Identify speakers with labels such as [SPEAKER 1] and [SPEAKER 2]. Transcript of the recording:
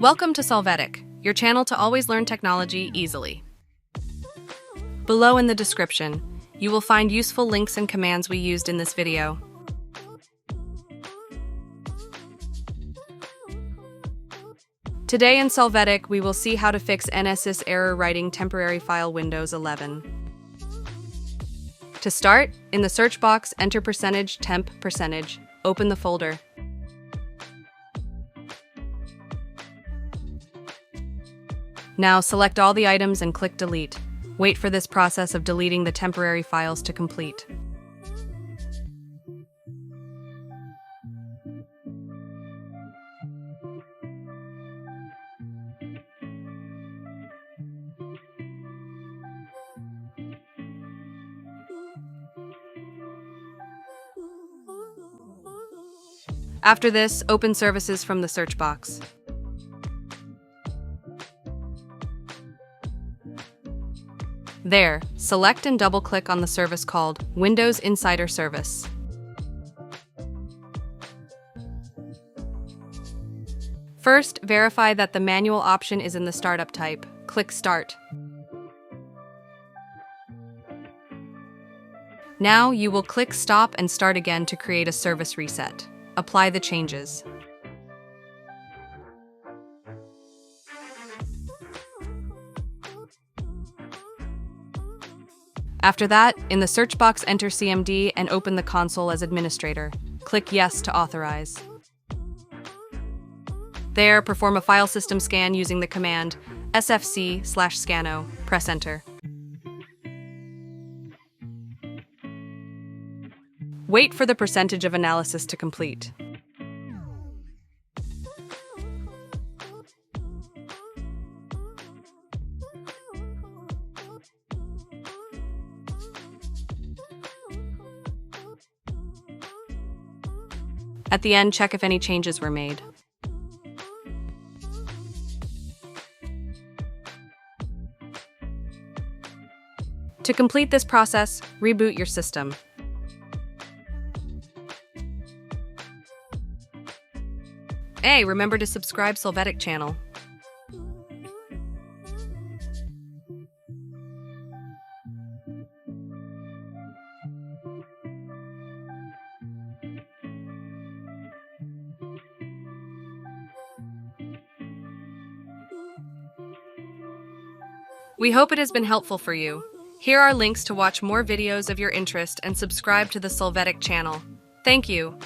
[SPEAKER 1] Welcome to Solvetic, your channel to always learn technology easily. Below in the description, you will find useful links and commands we used in this video. Today in Solvetic, we will see how to fix NSIS error writing temporary file Windows 11. To start, in the search box, enter %temp %, open the folder. Now select all the items and click Delete. Wait for this process of deleting the temporary files to complete. After this, open Services from the search box. There, select and double-click on the service called Windows Insider Service. First, verify that the manual option is in the startup type. Click Start. Now, you will click Stop and Start again to create a service reset. Apply the changes. After that, in the search box, enter CMD and open the console as administrator. Click Yes to authorize. There, perform a file system scan using the command sfc/scannow. Press Enter. Wait for the percentage of analysis to complete. At the end, check if any changes were made. To complete this process, reboot your system. Hey, remember to subscribe Solvetic channel. We hope it has been helpful for you. Here are links to watch more videos of your interest and subscribe to the Solvetic channel. Thank you.